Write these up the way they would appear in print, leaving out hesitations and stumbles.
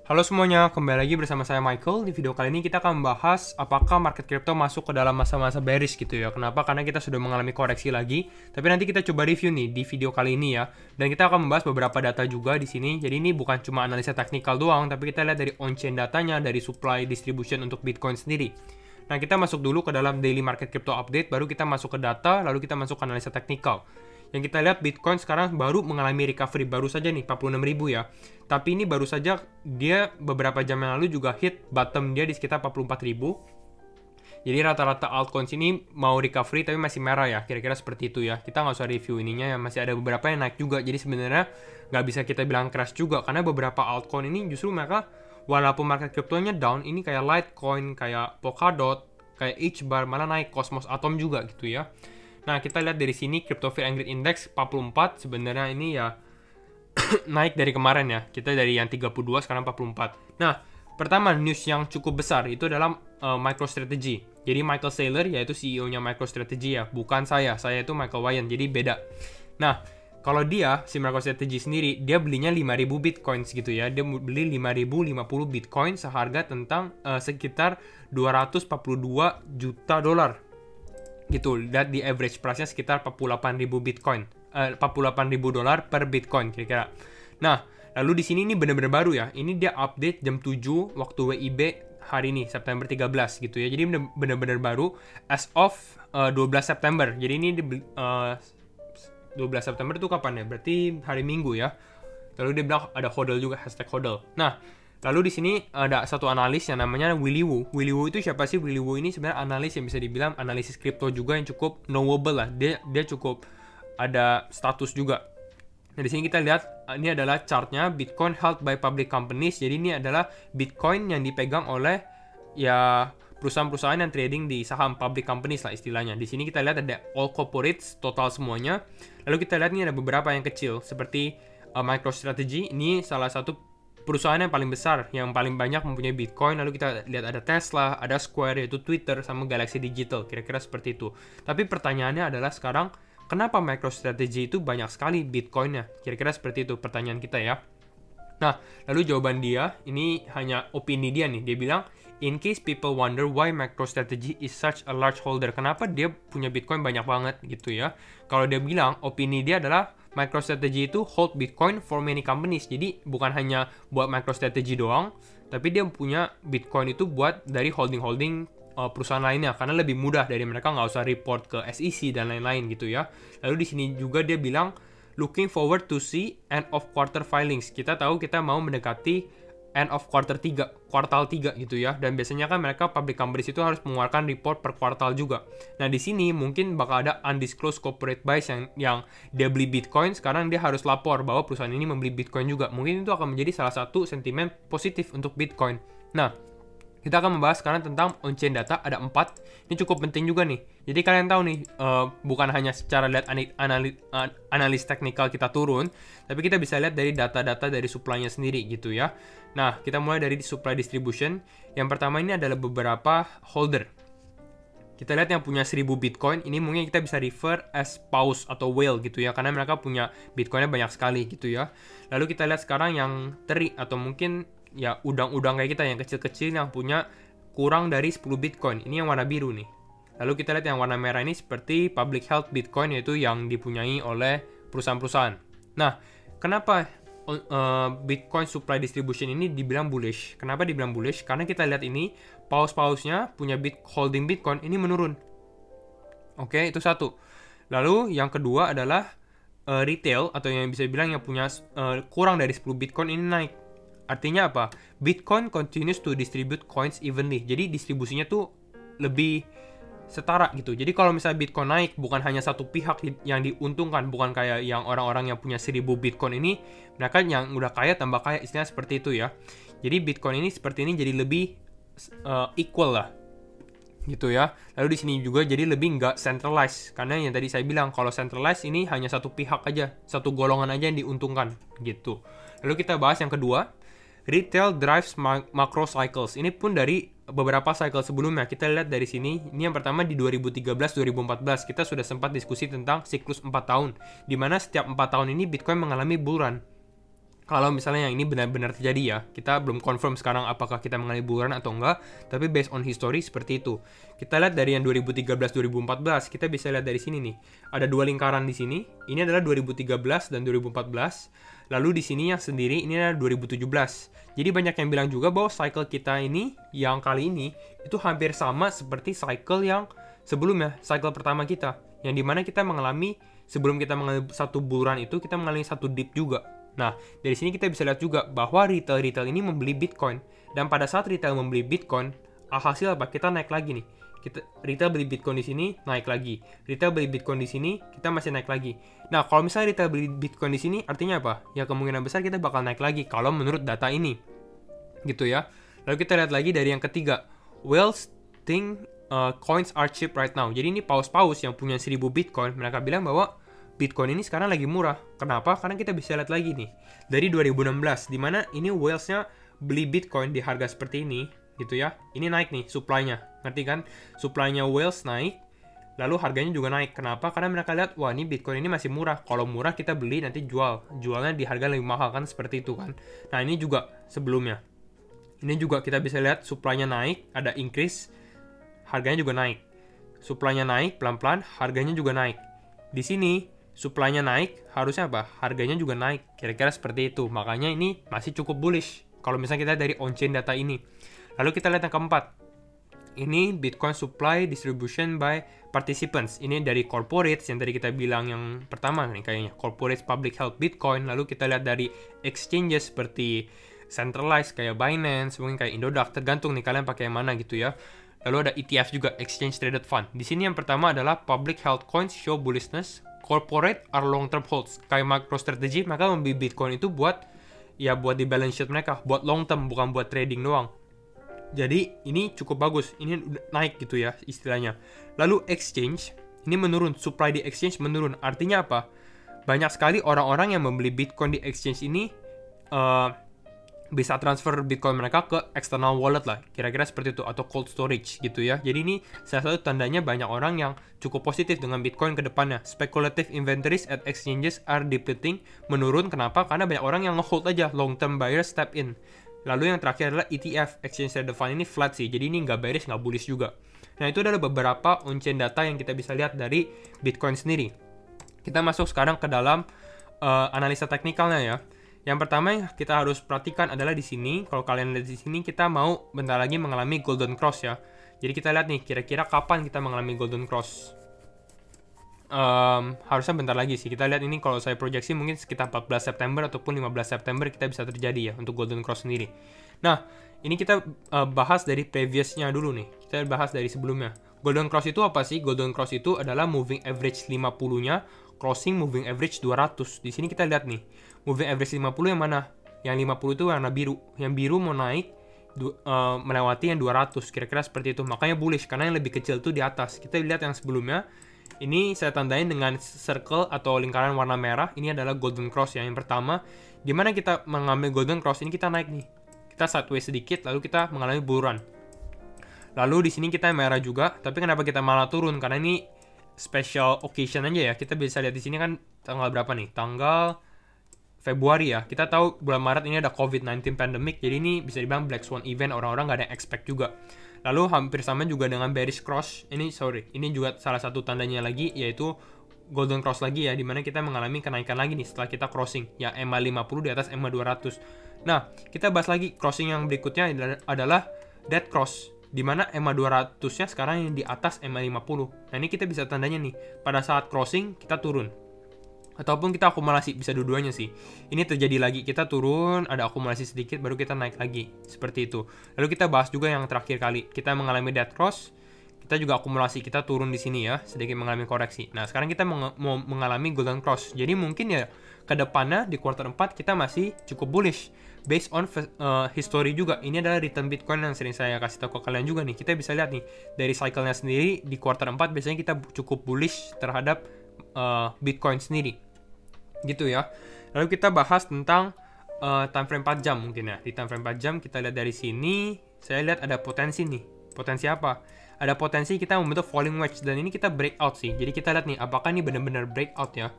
Halo semuanya, kembali lagi bersama saya Michael. Di video kali ini kita akan membahas apakah market crypto masuk ke dalam masa-masa bearish gitu ya. Kenapa? Karena kita sudah mengalami koreksi lagi. Tapi nanti kita coba review nih di video kali ini ya. Dan kita akan membahas beberapa data juga di sini. Jadi ini bukan cuma analisa teknikal doang, tapi kita lihat dari on-chain datanya, dari supply distribution untuk Bitcoin sendiri. Nah, kita masuk dulu ke dalam daily market crypto update, baru kita masuk ke data, lalu kita masuk ke analisa teknikal. Yang kita lihat Bitcoin sekarang baru mengalami recovery, baru saja nih 46.000 ya. Tapi ini baru saja dia beberapa jam yang lalu juga hit bottom dia di sekitar 44.000. Jadi rata-rata altcoins ini mau recovery tapi masih merah ya, kira-kira seperti itu ya. Kita nggak usah review ininya ya, masih ada beberapa yang naik juga. Jadi sebenarnya nggak bisa kita bilang crash juga, karena beberapa altcoin ini justru mereka walaupun market crypto-nya down, ini kayak Litecoin, kayak Polkadot, kayak HBAR, malah naik, Cosmos Atom juga gitu ya. Nah, kita lihat dari sini Crypto Fear and Greed Index 44, sebenarnya ini ya naik dari kemarin ya. Kita dari yang 32 sekarang 44. Nah, pertama news yang cukup besar itu adalah MicroStrategy. Jadi Michael Saylor yaitu CEO-nya MicroStrategy ya, bukan saya. Saya itu Michael Wyan, jadi beda. Nah, kalau dia, si MicroStrategy sendiri, dia belinya 5.000 Bitcoins gitu ya. Dia beli 5.050 Bitcoin seharga tentang sekitar 242 juta dolar. Gitu, dan di average price-nya sekitar 48.000 Bitcoin. 48.000 dolar per Bitcoin kira-kira. Nah, lalu di sini ini benar-benar baru ya. Ini dia update jam 7 waktu WIB hari ini, September 13 gitu ya. Jadi benar-benar baru as of 12 September. Jadi ini 12 September itu kapan ya? Berarti hari Minggu ya. Lalu dia bilang ada hodl juga, hashtag hodl. Nah, lalu di sini ada satu analis yang namanya Willy Woo. Willy Woo itu siapa sih? Willy Woo ini sebenarnya analis yang bisa dibilang analisis kripto juga yang cukup knowable lah. Dia cukup ada status juga. Nah, di sini kita lihat ini adalah chartnya Bitcoin held by public companies. Jadi ini adalah Bitcoin yang dipegang oleh ya perusahaan-perusahaan yang trading di saham public companies lah istilahnya. Di sini kita lihat ada all corporates total semuanya. Lalu kita lihat ini ada beberapa yang kecil seperti MicroStrategy. Ini salah satu perusahaan yang paling besar, yang paling banyak mempunyai Bitcoin. Lalu kita lihat ada Tesla, ada Square, yaitu Twitter, sama Galaxy Digital, kira-kira seperti itu. Tapi pertanyaannya adalah sekarang, kenapa MicroStrategy itu banyak sekali Bitcoin-nya? Kira-kira seperti itu pertanyaan kita ya. Nah, lalu jawaban dia, ini hanya opini dia nih. Dia bilang, in case people wonder why MicroStrategy is such a large holder, kenapa dia punya Bitcoin banyak banget gitu ya. Kalau dia bilang, opini dia adalah MicroStrategy itu hold Bitcoin for many companies. Jadi bukan hanya buat MicroStrategy doang, tapi dia punya Bitcoin itu buat dari holding-holding perusahaan lainnya, karena lebih mudah dari mereka nggak usah report ke SEC dan lain-lain gitu ya. Lalu di sini juga dia bilang looking forward to see end of quarter filings. Kita tahu kita mau mendekati end of kuartal 3 gitu ya. Dan biasanya kan mereka public companies itu harus mengeluarkan report per kuartal juga. Nah, di sini mungkin bakal ada undisclosed corporate buys yang dia beli Bitcoin, sekarang dia harus lapor bahwa perusahaan ini membeli Bitcoin juga. Mungkin itu akan menjadi salah satu sentimen positif untuk Bitcoin. Nah, kita akan membahas sekarang tentang on-chain data, ada 4. Ini cukup penting juga nih. Jadi kalian tahu nih, bukan hanya secara lihat analis teknikal kita turun, tapi kita bisa lihat dari data-data dari supply-nya sendiri gitu ya. Nah, kita mulai dari supply distribution. Yang pertama ini adalah beberapa holder. Kita lihat yang punya 1000 Bitcoin, ini mungkin kita bisa refer as paus atau whale gitu ya, karena mereka punya Bitcoinnya banyak sekali gitu ya. Lalu kita lihat sekarang yang teri atau mungkin ya udang-udang kayak kita yang kecil-kecil yang punya kurang dari 10 Bitcoin. Ini yang warna biru nih. Lalu kita lihat yang warna merah ini seperti public held Bitcoin, yaitu yang dipunyai oleh perusahaan-perusahaan. Nah, kenapa Bitcoin supply distribution ini dibilang bullish? Kenapa dibilang bullish? Karena kita lihat ini paus-pausnya punya holding Bitcoin ini menurun. Oke, itu satu. Lalu yang kedua adalah retail atau yang bisa bilang yang punya kurang dari 10 Bitcoin ini naik. Artinya apa? Bitcoin continues to distribute coins evenly. Jadi distribusinya tuh lebih setara gitu. Jadi kalau misalnya Bitcoin naik, bukan hanya satu pihak yang diuntungkan, bukan kayak yang orang-orang yang punya 1000 Bitcoin ini, mereka yang udah kaya tambah kaya, istilahnya seperti itu ya. Jadi Bitcoin ini seperti ini jadi lebih equal lah. Gitu ya. Lalu di sini juga jadi lebih nggak centralized, karena yang tadi saya bilang kalau centralized ini hanya satu pihak aja, satu golongan aja yang diuntungkan gitu. Lalu kita bahas yang kedua. Retail drives macro cycles. Ini pun dari beberapa cycle sebelumnya. Kita lihat dari sini. Ini yang pertama di 2013-2014. Kita sudah sempat diskusi tentang siklus 4 tahun. Di mana setiap 4 tahun ini Bitcoin mengalami bull run. Kalau misalnya yang ini benar-benar terjadi ya, kita belum confirm sekarang apakah kita mengalami bulan atau enggak, tapi based on history seperti itu. Kita lihat dari yang 2013-2014, kita bisa lihat dari sini nih. Ada dua lingkaran di sini, ini adalah 2013 dan 2014. Lalu di sini yang sendiri ini adalah 2017. Jadi banyak yang bilang juga bahwa cycle kita ini, yang kali ini, itu hampir sama seperti cycle yang sebelumnya, cycle pertama kita. Yang dimana kita mengalami, sebelum kita mengalami satu bulan itu, kita mengalami satu dip juga. Nah, dari sini kita bisa lihat juga bahwa retail ini membeli Bitcoin. Dan pada saat retail membeli Bitcoin, alhasil apa? Kita naik lagi nih. Retail beli Bitcoin di sini, naik lagi. Retail beli Bitcoin di sini, kita masih naik lagi. Nah, kalau misalnya retail beli Bitcoin di sini, artinya apa? Ya kemungkinan besar kita bakal naik lagi kalau menurut data ini. Gitu ya. Lalu kita lihat lagi dari yang ketiga. Whales think coins are cheap right now. Jadi ini paus-paus yang punya 1000 Bitcoin, mereka bilang bahwa Bitcoin ini sekarang lagi murah. Kenapa? Karena kita bisa lihat lagi nih. Dari 2016, di mana ini whales-nya beli Bitcoin di harga seperti ini, gitu ya. Ini naik nih, supply-nya. Ngerti kan? Supply-nya whales naik, lalu harganya juga naik. Kenapa? Karena mereka lihat, wah ini Bitcoin ini masih murah. Kalau murah kita beli, nanti jual. Jualnya di harga lebih mahal kan, seperti itu kan. Nah ini juga sebelumnya. Ini juga kita bisa lihat supply-nya naik, ada increase, harganya juga naik. Supply-nya naik, pelan-pelan, harganya juga naik. Di sini, supply-nya naik, harusnya apa? Harganya juga naik. Kira-kira seperti itu. Makanya ini masih cukup bullish. Kalau misalnya kita dari on-chain data ini. Lalu kita lihat yang keempat. Ini Bitcoin supply distribution by participants. Ini dari corporates yang tadi kita bilang yang pertama nih kayaknya. Corporates public held Bitcoin. Lalu kita lihat dari exchanges seperti centralized kayak Binance, mungkin kayak Indodax. Tergantung nih kalian pakai yang mana gitu ya. Lalu ada ETF juga, Exchange Traded Fund. Di sini yang pertama adalah public held coins show bullishness. Corporate are long-term holds. Kayak MicroStrategy, mereka membeli Bitcoin itu buat di balance sheet mereka, buat long term, bukan buat trading doang. Jadi ini cukup bagus, ini naik gitu ya istilahnya. Lalu exchange, ini menurun, supply di exchange menurun. Artinya apa? Banyak sekali orang-orang yang membeli Bitcoin di exchange ini bisa transfer Bitcoin mereka ke external wallet lah, kira-kira seperti itu, atau cold storage gitu ya. Jadi ini salah satu tandanya banyak orang yang cukup positif dengan Bitcoin ke depannya. Speculative inventories at exchanges are depleting, menurun. Kenapa? Karena banyak orang yang nge-hold aja, long term buyers step in. Lalu yang terakhir adalah ETF, Exchange Traded Fund, ini flat sih, jadi ini nggak bearish, nggak bullish juga. Nah itu adalah beberapa on-chain data yang kita bisa lihat dari Bitcoin sendiri. Kita masuk sekarang ke dalam analisa teknikalnya ya. Yang pertama yang kita harus perhatikan adalah di sini. Kalau kalian lihat di sini, kita mau bentar lagi mengalami golden cross ya. Jadi kita lihat nih, kira-kira kapan kita mengalami golden cross. Harusnya bentar lagi sih. Kita lihat ini kalau saya proyeksi mungkin sekitar 14 September ataupun 15 September kita bisa terjadi ya untuk golden cross sendiri. Nah, ini kita bahas dari previousnya dulu nih. Kita bahas dari sebelumnya. Golden cross itu apa sih? Golden cross itu adalah moving average 50-nya crossing moving average 200. Di sini kita lihat nih. Moving average 50 yang mana? Yang 50 itu warna biru. Yang biru mau naik melewati yang 200. Kira-kira seperti itu. Makanya bullish karena yang lebih kecil itu di atas. Kita lihat yang sebelumnya. Ini saya tandain dengan circle atau lingkaran warna merah. Ini adalah golden cross ya. Yang pertama, gimana kita mengambil golden cross? Ini kita naik nih. Kita sideways sedikit lalu kita mengalami bull run. Lalu di sini kita merah juga, tapi kenapa kita malah turun? Karena ini special occasion aja ya. Kita bisa lihat di sini kan tanggal berapa nih? Tanggal Februari ya. Kita tahu bulan Maret ini ada COVID-19 pandemic, jadi ini bisa dibilang black swan event, orang-orang nggak ada yang expect juga. Lalu hampir sama juga dengan bearish cross. Ini juga salah satu tandanya lagi, yaitu golden cross lagi ya, dimana kita mengalami kenaikan lagi nih setelah kita crossing ya EMA 50 di atas EMA 200. Nah, kita bahas lagi crossing yang berikutnya adalah dead cross, dimana EMA 200-nya sekarang yang di atas EMA 50. Nah, ini kita bisa tandanya nih, pada saat crossing kita turun. Ataupun kita akumulasi, bisa dua-duanya sih. Ini terjadi lagi, kita turun, ada akumulasi sedikit, baru kita naik lagi. Seperti itu. Lalu kita bahas juga yang terakhir kali. Kita mengalami dead cross, kita juga akumulasi, kita turun di sini ya, sedikit mengalami koreksi. Nah, sekarang kita mau mengalami golden cross. Jadi mungkin ya, ke depannya di quarter 4 kita masih cukup bullish. Based on history juga, ini adalah return Bitcoin yang sering saya kasih tahu ke kalian juga nih. Kita bisa lihat nih, dari cycle-nya sendiri, di quarter 4 biasanya kita cukup bullish terhadap Bitcoin sendiri gitu ya. Lalu kita bahas tentang time frame 4 jam mungkin ya. Di time frame 4 jam kita lihat dari sini, saya lihat ada potensi nih. Potensi apa? Ada potensi kita membentuk falling wedge, dan ini kita breakout sih. Jadi kita lihat nih, apakah ini benar-benar breakout ya.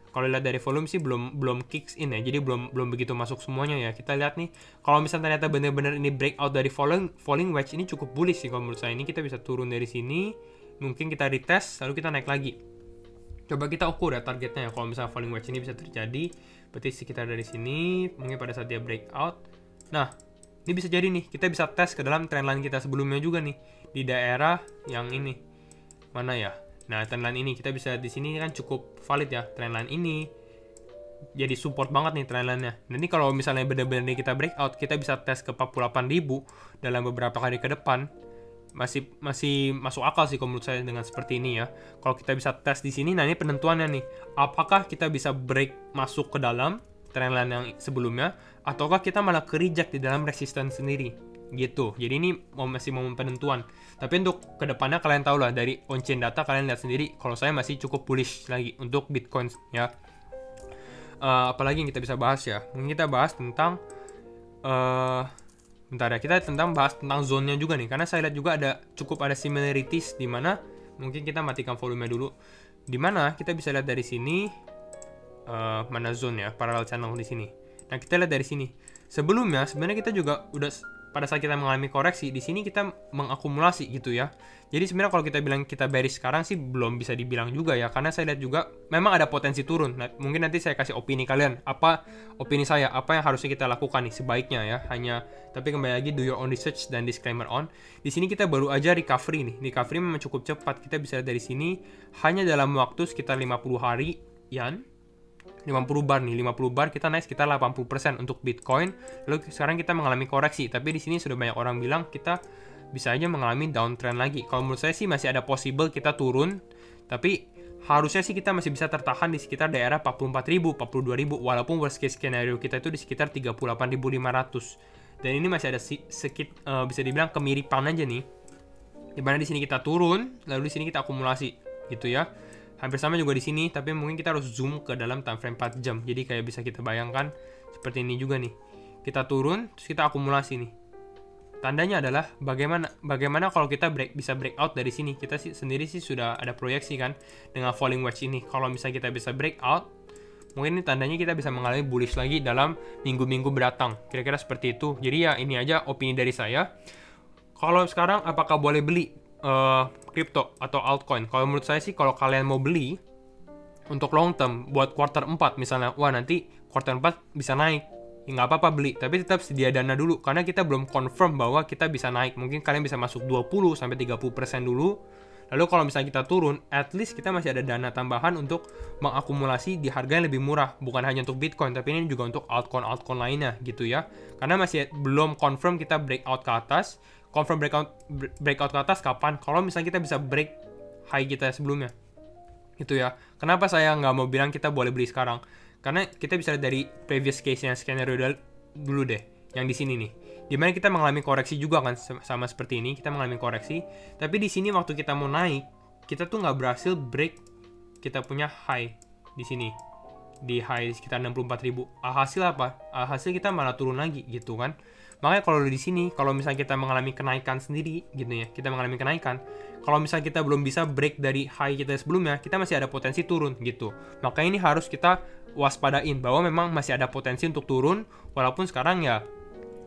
Kalau lihat dari volume sih belum kicks in ya, jadi belum begitu masuk semuanya ya. Kita lihat nih, kalau misalnya ternyata benar-benar ini breakout dari falling wedge, ini cukup bullish sih kalau menurut saya. Ini kita bisa turun dari sini, mungkin kita retest, lalu kita naik lagi. Coba kita ukur ya targetnya ya, kalau misalnya falling wedge ini bisa terjadi, berarti sekitar dari sini, mungkin pada saat dia breakout. Nah, ini bisa jadi nih, kita bisa tes ke dalam trendline kita sebelumnya juga nih, di daerah yang ini. Mana ya? Nah, trendline ini kita bisa di sini kan cukup valid ya, trendline ini. Jadi support banget nih trendline-nya. Nanti kalau misalnya benar-benar kita breakout, kita bisa tes ke 48.000 dalam beberapa hari ke depan. Masih masuk akal sih kalau menurut saya dengan seperti ini ya. Kalau kita bisa tes di sini, nah ini penentuannya nih. Apakah kita bisa break masuk ke dalam trendline yang sebelumnya, ataukah kita malah ke-reject di dalam resistance sendiri gitu. Jadi ini masih momen penentuan. Tapi untuk kedepannya kalian tahu lah, dari on-chain data kalian lihat sendiri, kalau saya masih cukup bullish lagi untuk Bitcoin ya. Apalagi yang kita bisa bahas ya, mungkin kita bahas tentang bentar ya, kita bahas tentang zone-nya juga nih, karena saya lihat juga cukup ada similarities, di mana mungkin kita matikan volume dulu, di mana kita bisa lihat dari sini mana zone ya, parallel channel di sini. Nah, kita lihat dari sini. Sebelumnya sebenarnya kita juga udah, pada saat kita mengalami koreksi di sini kita mengakumulasi gitu ya. Jadi sebenarnya kalau kita bilang kita bearish sekarang sih belum bisa dibilang juga ya, karena saya lihat juga memang ada potensi turun. Nah, mungkin nanti saya kasih opini kalian, apa opini saya, apa yang harusnya kita lakukan nih sebaiknya ya. Tapi kembali lagi, do your own research dan disclaimer on. Di sini kita baru aja recovery nih. Recovery memang cukup cepat. Kita bisa lihat dari sini hanya dalam waktu sekitar 50 hari yan. 50 bar nih, 50 bar kita naik sekitar 80% untuk Bitcoin. Lalu sekarang kita mengalami koreksi, tapi di sini sudah banyak orang bilang kita bisa aja mengalami downtrend lagi. Kalau menurut saya sih masih ada possible kita turun, tapi harusnya sih kita masih bisa tertahan di sekitar daerah 44.000, 42.000, walaupun worst case scenario kita itu di sekitar 38.500. Dan ini masih ada bisa dibilang kemiripan aja nih. Dimana di sini kita turun, lalu di sini kita akumulasi gitu ya. Hampir sama juga di sini, tapi mungkin kita harus zoom ke dalam time frame 4 jam. Jadi kayak bisa kita bayangkan seperti ini juga nih. Kita turun, terus kita akumulasi nih. Tandanya adalah bagaimana kalau kita bisa breakout dari sini. Kita sendiri sih sudah ada proyeksi kan dengan falling wedge ini. Kalau misalnya kita bisa breakout, mungkin ini tandanya kita bisa mengalami bullish lagi dalam minggu-minggu mendatang. Kira-kira seperti itu. Jadi ya ini aja opini dari saya. Kalau sekarang apakah boleh beli crypto atau altcoin? Kalau menurut saya sih, kalau kalian mau beli untuk long term buat quarter 4 misalnya, wah nanti quarter 4 bisa naik, ya nggak apa-apa beli, tapi tetap sedia dana dulu, karena kita belum confirm bahwa kita bisa naik. Mungkin kalian bisa masuk 20-30% dulu, lalu kalau misalnya kita turun, at least kita masih ada dana tambahan untuk mengakumulasi di harga yang lebih murah, bukan hanya untuk Bitcoin, tapi ini juga untuk altcoin lainnya gitu ya, karena masih belum confirm kita breakout ke atas. Confirm breakout ke atas kapan? Kalau misalnya kita bisa break high kita sebelumnya gitu ya. Kenapa saya nggak mau bilang kita boleh beli sekarang? Karena kita bisa lihat dari previous case-nya, skenario dulu deh, yang di sini nih, dimana kita mengalami koreksi juga kan, sama seperti ini, kita mengalami koreksi, tapi di sini waktu kita mau naik, kita tuh nggak berhasil break kita punya high di sini, di high sekitar 64.000. Hasil apa? Hasil kita malah turun lagi gitu kan. Makanya kalau di sini, kalau misalnya kita mengalami kenaikan sendiri gitu ya, kita mengalami kenaikan, kalau misalnya kita belum bisa break dari high kita sebelumnya, kita masih ada potensi turun gitu. Makanya ini harus kita waspadain bahwa memang masih ada potensi untuk turun, walaupun sekarang ya,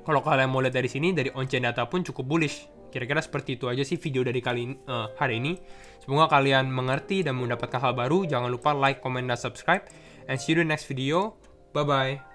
kalau kalian mau lihat dari sini, dari on-chain data pun cukup bullish. Kira-kira seperti itu aja sih video dari hari ini. Semoga kalian mengerti dan mendapatkan hal baru. Jangan lupa like, comment, dan subscribe. And see you in the next video. Bye-bye.